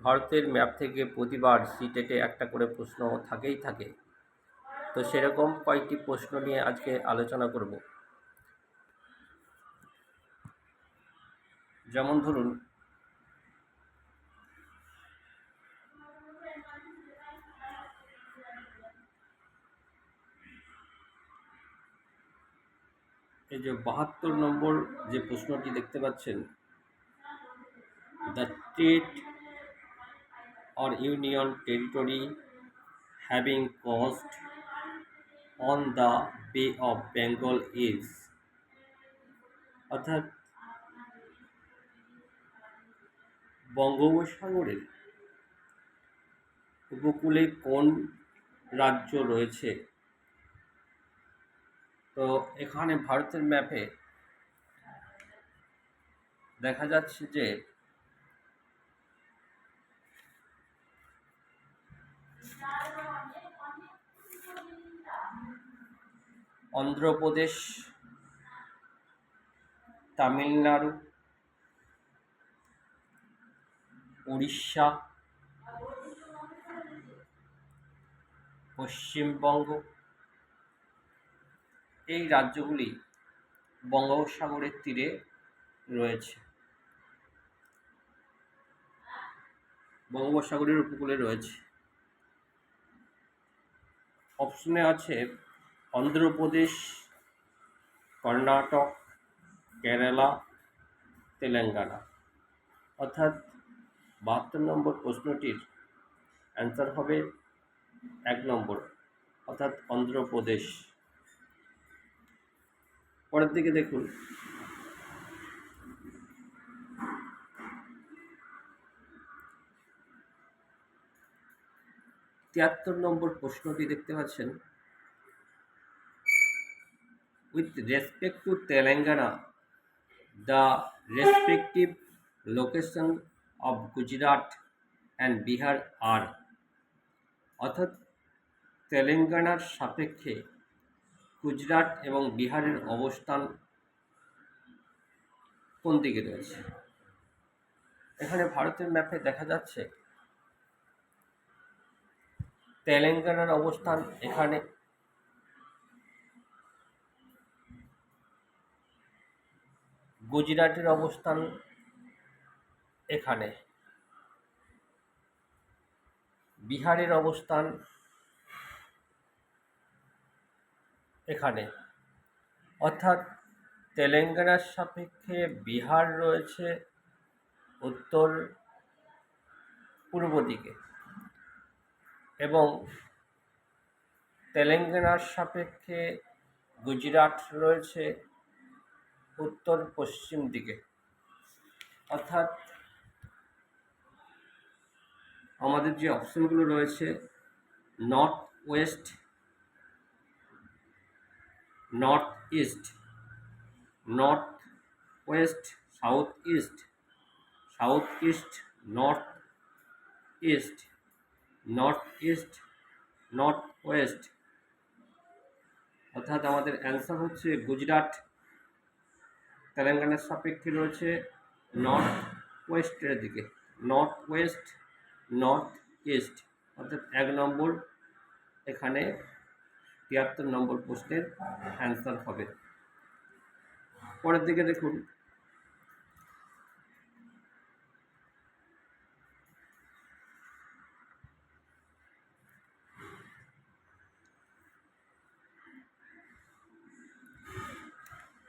ভারতের ম্যাপ থেকে প্রতিবার সিটেটে একটা করে প্রশ্ন থাকেই থাকে। তো সেরকম কয়েকটি প্রশ্ন নিয়ে আজকে আলোচনা করব। যেমন ধরুন, এই যে 72 নম্বর যে প্রশ্নটি দেখতে পাচ্ছেন, the state or union territory having coast on the Bay of Bengal is, অর্থাৎ বঙ্গোপসাগরের উপকূলে কোন রাজ্য রয়েছে? তো এখানে ভারতের ম্যাপে দেখা যাচ্ছে যে অন্ধ্রপ্রদেশ, তামিলনাড়ু, উড়িষ্যা, পশ্চিমবঙ্গ এই রাজ্যগুলি বঙ্গোপসাগরের তীরে রয়েছে, বঙ্গোপসাগরের উপকূলে রয়েছে। অপশনে আছে অন্ধ্রপ্রদেশ, কর্ণাটক, কেরালা, তেলেঙ্গানা। অর্থাৎ 72 নম্বর প্রশ্নটির অ্যান্সার হবে 1 নম্বর, অর্থাৎ অন্ধ্রপ্রদেশ। পরের দিকে দেখুন, তিয়াত্তর নম্বর প্রশ্নটি দেখতে পাচ্ছেন, with respect to Telangana the respective location of Gujarat and Bihar are, অর্থাৎ তেলেঙ্গানার সাপেক্ষে গুজরাট এবং বিহারের অবস্থান কোন দিকে রয়েছে? এখানে ভারতের ম্যাপে দেখা যাচ্ছে তেলেঙ্গানার অবস্থান এখানে, গুজরাটের অবস্থান এখানে, বিহারের অবস্থান এখানে। অর্থাৎ তেলেঙ্গানার সাপেক্ষে বিহার রয়েছে উত্তর পূর্ব দিকে এবং তেলেঙ্গানার সাপেক্ষে গুজরাট রয়েছে উত্তর পশ্চিম দিকে। অর্থাৎ আমাদের যে অপশনগুলো রয়েছে, north West, north east, north West, south east, south east, north east, north east, north West. অর্থাৎ আমাদের অ্যান্সার হচ্ছে গুজরাট তেলেঙ্গানার সাপেক্ষে রয়েছে নর্থ ওয়েস্টের দিকে, নর্থ ওয়েস্ট, নর্থ ইস্ট। অর্থাৎ 1 নম্বর এখানে 73 নম্বর প্রশ্নের অ্যান্সার হবে। পরের দিকে দেখুন,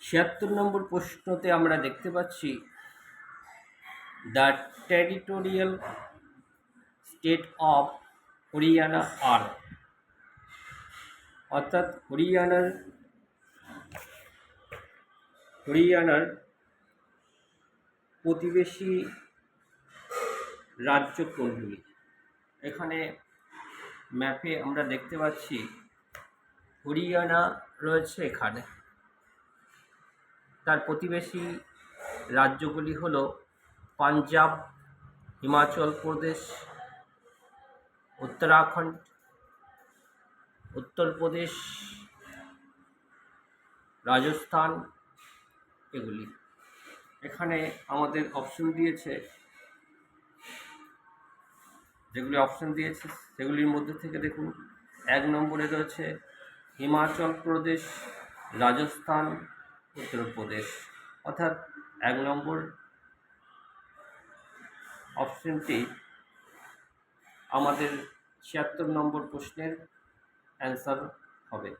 ছিয়াত্তর নম্বর প্রশ্নতে আমরা দেখতে পাচ্ছি the territorial state of Haryana are, অর্থাৎ হরিয়ানার প্রতিবেশী রাজ্য কোনগুলি? এখানে ম্যাপে আমরা দেখতে পাচ্ছি হরিয়ানা রয়েছে এখানে, তার প্রতিবেশী রাজ্যগুলি হল পাঞ্জাব, হিমাচল প্রদেশ, উত্তরাখণ্ড, উত্তরপ্রদেশ, রাজস্থান এগুলি। এখানে আমাদের অপশন দিয়েছে যেগুলি অপশন দিয়েছে সেগুলির মধ্যে থেকে দেখুন 1 নম্বরে রয়েছে হিমাচল প্রদেশ, রাজস্থান, উত্তরপ্রদেশ। অর্থাৎ 1 নম্বর অপশনটি আমাদের 76 নম্বর প্রশ্নের অ্যান্সার হবে।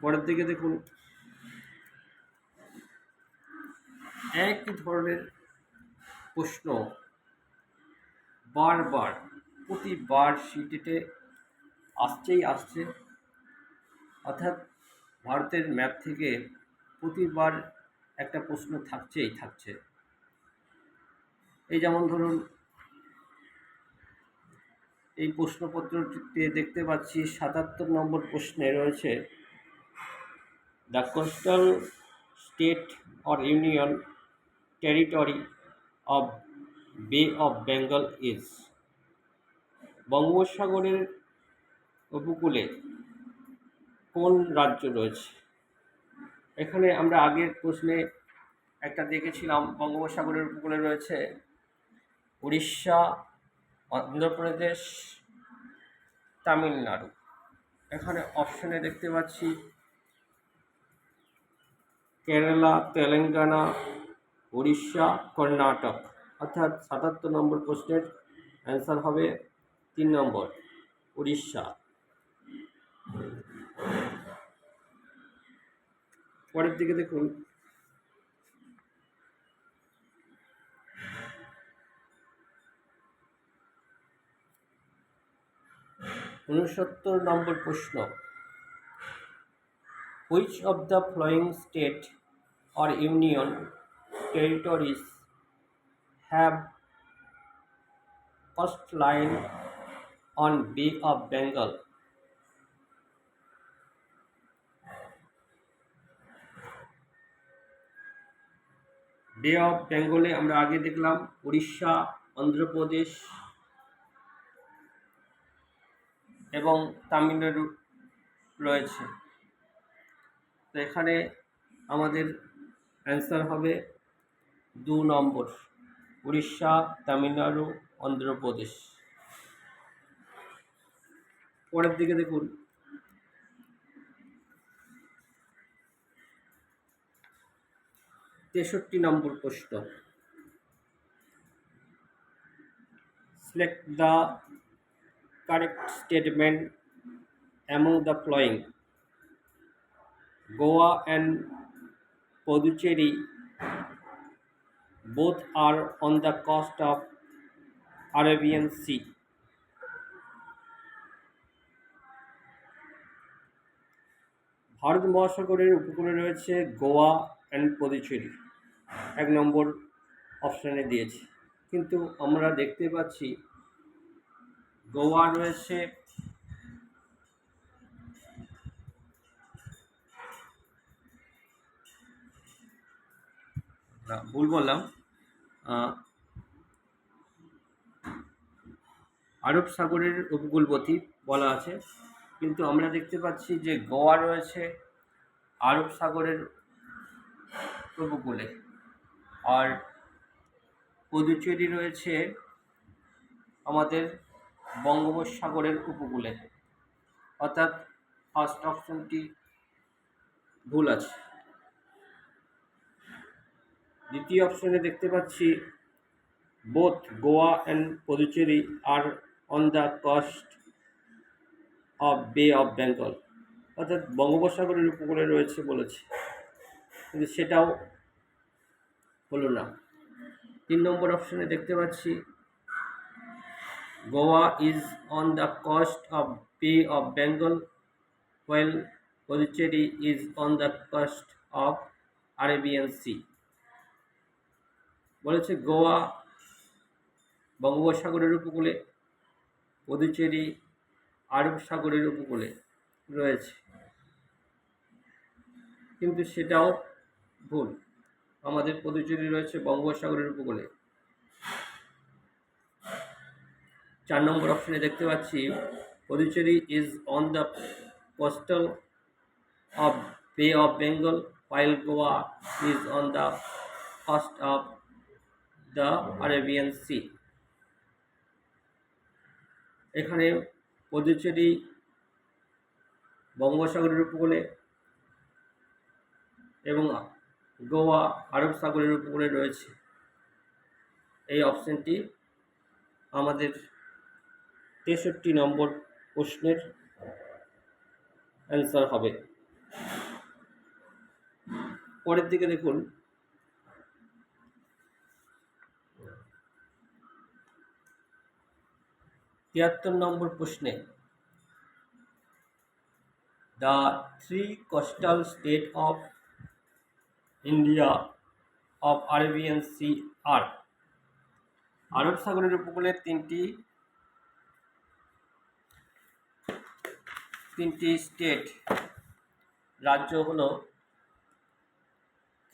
পরের দিকে দেখুন, একই ধরনের প্রশ্ন বারবার প্রতিবার সিটেটে আসছে। অর্থাৎ ভারতের ম্যাপ থেকে প্রতিবার একটা প্রশ্ন থাকছে। এই যেমন ধরুন, এই প্রশ্নপত্রটিতে দেখতে পাচ্ছি 77 নম্বর প্রশ্নে রয়েছে the coastal state or union territory of Bay of Bengal is. বঙ্গোপসাগরের উপকূলে কোন রাজ্য রয়েছে? এখানে আমরা আগের প্রশ্নে একটা দেখেছিলাম, বঙ্গোপসাগরের উপকূলে রয়েছে উড়িষ্যা, অন্ধ্রপ্রদেশ, তামিলনাড়ু। এখানে অপশনে দেখতে পাচ্ছি কেরালা, তেলেঙ্গানা, উড়িষ্যা, কর্ণাটক। অর্থাৎ 77 নম্বর প্রশ্নের অ্যান্সার হবে 3 নম্বর, উড়িষ্যা। পরের দিকে দেখুন, 69 নম্বর প্রশ্ন, which of the following state or union territories have coastline on Bay of Bengal? বে অফ বেঙ্গলে আমরা আগে দেখলাম উড়িষ্যা, অন্ধ্রপ্রদেশ এবং তামিলনাড়ু রয়েছে। তো এখানে আমাদের অ্যান্সার হবে 2 নম্বর, উড়িষ্যা, তামিলনাড়ু, অন্ধ্রপ্রদেশ। পরের দিকে দেখুন, 63 নম্বর প্রশ্ন, select the correct statement among the following. Goa and Puducherry both are on the coast of Arabian Sea. Bharat মহাসাগরের উপকূলে রয়েছে গোয়া অ্যান্ড পুদুচেরি, 1 নম্বর অপশানে দিয়েছে। কিন্তু আমরা দেখতে পাচ্ছি গোয়া রয়েছে ভুল বললাম, আরব সাগরের উপকূলবর্তী বলা আছে, কিন্তু আমরা দেখতে পাচ্ছি যে গোয়া রয়েছে আরব সাগরের উপকূলে, আর পুদুচেরি রয়েছে আমাদের বঙ্গোপসাগরের উপকূলে। অর্থাৎ ফার্স্ট অপশনটি ভুল আছে। দ্বিতীয় অপশনে দেখতে পাচ্ছি বোথ গোয়া অ্যান্ড পুদুচেরি আর on the coast of Bay of Bengal, অর্থাৎ বঙ্গোপসাগরের উপকূলে রয়েছে বলেছে, কিন্তু সেটাও হলো না। 3 নম্বর অপশনে দেখতে পাচ্ছি Goa is on the coast of Bay of Bengal while Puducherry is on the coast of Arabian Sea. বলেছে গোয়া বঙ্গোপসাগরের উপকূলে, পুদুচেরি আরব সাগরের উপকূলে রয়েছে, কিন্তু সেটাও ভুল। আমাদের পুদুচেরি রয়েছে বঙ্গোপসাগরের উপকূলে। 4 নম্বর অপশনে দেখতে পাচ্ছি Puducherry is on the coastal of Bay of Bengal while Goa is on the coast of the Arabian Sea. এখানে পদুচেরি বঙ্গোপসাগরের উপকূলে এবং গোয়া আরব সাগরের উপকূলে রয়েছে। এই অপশানটি আমাদের 63 নম্বর প্রশ্নের অ্যান্সার হবে। পরের দিকে দেখুন, 73 নম্বর প্রশ্নে, the 3 coastal state of India of Arabian Sea are. আরব সাগরের উপকূলে তিনটি স্টেট রাজ্য হলো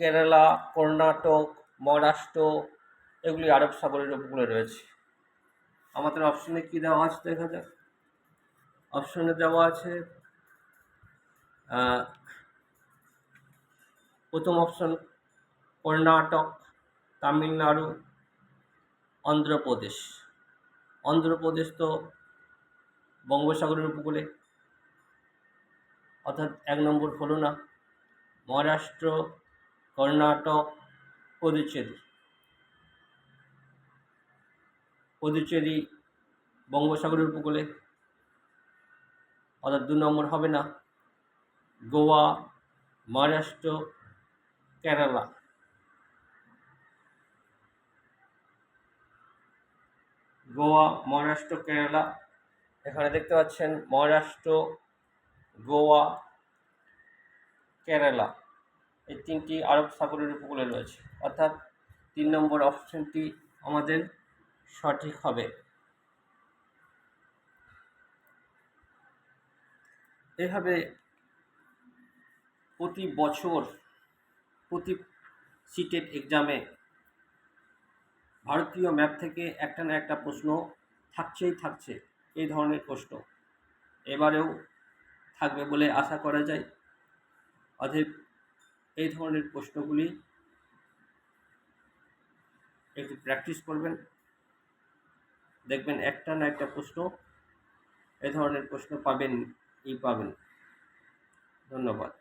কেরালা, কর্ণাটক, মহারাষ্ট্র, এগুলি আরব সাগরের উপকূলে রয়েছে। আমাদের অপশনে কি দেওয়া আছে দেখা যাক। অপশনে দেওয়া আছে প্রথম অপশন কর্ণাটক, তামিলনাড়ু, অন্ধ্রপ্রদেশ। অন্ধ্রপ্রদেশ তো বঙ্গোপসাগরের উপকূলে, অর্থাৎ 1 নম্বর হলো না। মহারাষ্ট্র, কর্ণাটক, পদুচেরি বঙ্গোপসাগরের উপকূলে, অর্থাৎ 2 নম্বর হবে না। গোয়া, মহারাষ্ট্র, কেরালা। গোয়া, মহারাষ্ট্র, কেরালা। এখানে দেখতে পাচ্ছেন মহারাষ্ট্র, গোয়া, কেরালা এই 3টি আরব সাগরের উপকূলে রয়েছে, অর্থাৎ 3 নম্বর অপশনটি আমাদের সঠিক হবে। এভাবে প্রতি বছর প্রতি সিটেট এক্সামে ভারতীয় ম্যাপ থেকে একটা না একটা প্রশ্ন থাকছে এই ধরনের প্রশ্ন এবারেও থাকবে বলে আশা করা যায়। অতএব এই ধরনের প্রশ্নগুলি একটু প্র্যাকটিস করবেন, দেখবেন একটা না একটা প্রশ্ন এ ধরনের প্রশ্ন পাবেন। ধন্যবাদ।